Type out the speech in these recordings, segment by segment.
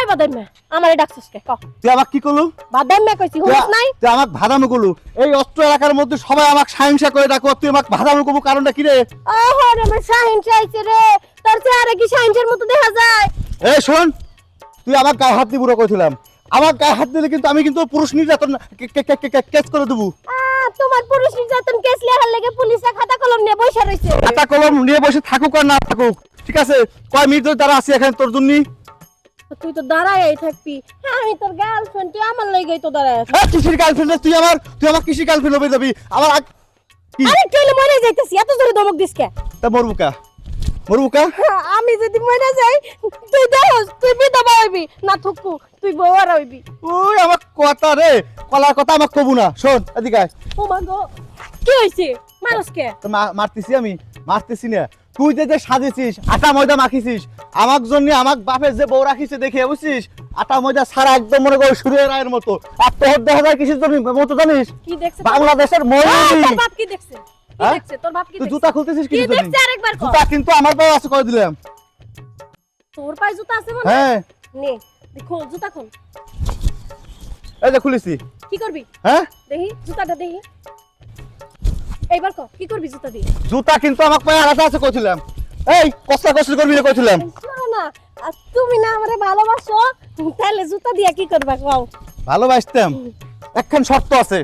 এই বাদাইমা আমারে ডাকছস কে ক তুই আমাক কি করলু বাদাইমা কইছি হুঁস নাই তুই আমাক ভাদামি করলু এই অস্ত্র এলাকার মধ্যে সবাই আমাক সাহিংসা করে ডাকো তুই আমাক ভাদামি করবো কারণটা কি রে ওহো রে আমার শাহিন চাইছে রে তোর চেহারা কি শাহিনের মতো দেখা যায় এই শোন তুই আমার গায়ে হাত দিয়ে বুড়ো কইছিলাম আমার গায়ে হাত দিলে কিন্তু আমি কিন্তু পুরুষ নির্যাতন কেস করে দেবো তোমার পুরুষ নির্যাতন কেস লেখার লেগে পুলিশে খাতা কলম নিয়ে বসে রইছে খাতা কলম নিয়ে বসে থাকুক আর না থাকুক ঠিক আছে কয় মিনিট ধরে তারা আছি এখানে তোর জন্য তুই তো দাঁড়াই থাকবি হ্যাঁ আমি তোর গার্লফ্রেন্ড তুই আমার লাগেই তো দাঁড়ায় আছিস কিসের গার্লফ্রেন্ড তুই আমার কিসের গার্লফ্রেন্ড হয়ে যাবি আমার কি আরে তুই মরে যাইতেছিস এত জোরে ধমক দিস কে তা মরবুকা আমি যদি মরে যাই তুই দেহস তুই বিধবা হইবি না থুকু তুই বউয়ার হইবি ওই আমার কথা রে কলার কথা আমাকে কবু না শোন এদিকে আয় ও মা গো কি হইছে মানুষ কে তো মারতেছি না তুই যে সাজেছিস আটা ময়দা মাখিছিস আমার জন্য আমার বাপের যে বউ রাখিছে দেখে বুঝছিস আটা ময়দা সারা একদম মনে কর সূর্যের রায়ের মতো আর তোর দেখা যায় কিসের জন্য মতো জানিস কি দেখছ বাংলাদেশের ময়ূরী তোর বাপ কি দেখছে কি দেখছে তোর বাপ কি তুই দেখছে জুতা খুলতেছিস কি কিসের জন্য দেখছে আরেকবার কর জুতা কিন্তু আমার পায়ে আছে করে দিলাম তোর পায়ে জুতা আছে মানে হ্যাঁ নে দেখো জুতা খোল এই যে খুলেছি কি করবি হ্যাঁ দেখি জুতাটা দেখি এইবার কর কি করবি জুতা দিয়ে জুতা কিন্তু আমার পায়ে আলাদা আছে কইছিলাম এই কষ্ট করবি না কইছিলাম না না আর তুমি না আমারে ভালোবাসো তাহলে জুতা দিয়া কি করবা কও ভালোবাসতাম একখান শর্ত আছে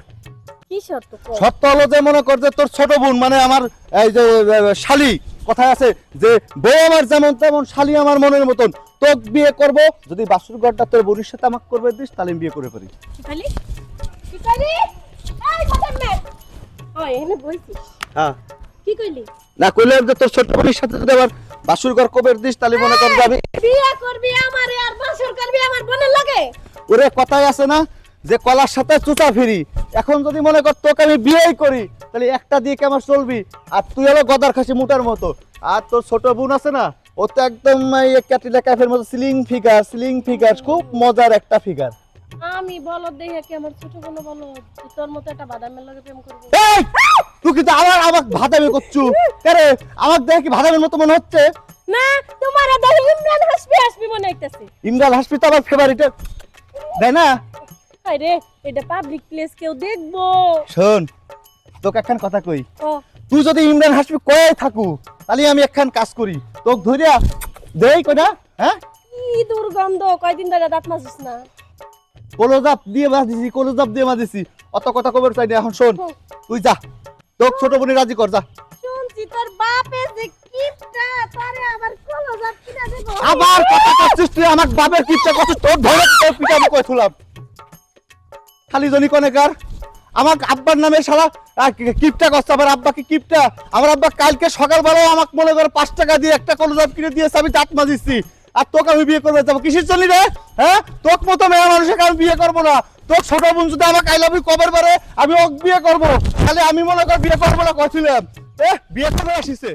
কি শর্ত কও শর্ত হলো যে মনে কর যে তোর ছোট বোন মানে আমার এই যে শালি কথায় আছে যে বউ আমার যেমন তেমন শালি আমার মনের মতন তোক বিয়ে করব যদি বাসুর ঘরটা তোর বোনের সাথে আমাকে করবে দিস তাহলে আমি বিয়ে করে পারি কি খালি এই কথা মে ওই এনে বলছি হ্যাঁ কি কইলি না কইলে যে তোর ছোট বোনের সাথে যদি আবার বাসুর ঘর কবে দিস তাহলে মনে কর যে আমি বিয়ে করবি আমারে আর বাসর করবি আমার বোনের লাগে ওরে কথাই আছে না যে কলার সাথে চুচা ফিরি এখন যদি মনে কর তোকে আমি বিয়েই করি তাহলে একটা দিয়ে কি আমার চলবি আর তুই হলো গদার খাসি মুটার মতো আর তোর ছোট বোন আছে না ও তো একদম ক্যাটরিনা কাইফের মতো সিলিং ফিগার খুব মজার একটা ফিগার আমি বলো দেখে কি আমার ছোট বোন বলো তোর মতো একটা বাদামের লগে প্রেম করব এই তুই কিন্তু আমাকে ভাদামি করছু আরে আমাকে দেখে কি ভাদামের মতো মনে হচ্ছে না তোমার দেখি ইমরান হাসবি মনে হইতাছে ইমরান হাসপি তো আমার ফেভারিট তাই না আরে এটা পাবলিক প্লেস কেউ দেখবো শোন তোকে একখান কথা কই ও তুই যদি ইমরান হাসপি কয়ে থাকু তাহলে আমি একখান কাজ করি তোকে ধরিয়া দেই কইনা হ্যাঁ কি দুর্গন্ধ কয়দিন ধরে দাঁত মাজছিস না কলজাপ দিয়ে মাজিছি অত কথা কবে চাই না এখন শোন তুই যা তোকে ছোট বোনের রাজি কর যা শুনছি তোর বাপে যে কিপটা তারে আবার কলজাপ কিনা দেবো আবার কথা করছিস তুই আমার বাপের কিপটা করছিস তোর ধরে তোর পিঠা আমি কইছিলাম খালি জনি কনেকার আমার আব্বার নামে শালা কিপটা করছে আবার আব্বাকে কিপটা আমার আব্বা কালকে সকালবেলাও আমাকে মনে করে 5 টাকা দিয়ে একটা কলজাপ কিনে দিয়েছে আমি দাঁত মাজিছি আর তোকে আমি বিয়ে করবে যাবো কিসের জন্য রে হ্যাঁ তোকে মতো মেয়ে মানুষকে আমি বিয়ে করবো না তোর ছোট বোন যদি আমাকে আই লাভ ইউ কবার পারে আমি ওকে বিয়ে করবো তাহলে আমি মনে কর বিয়ে করবো না কইছিলাম বিয়ে করে আসিছে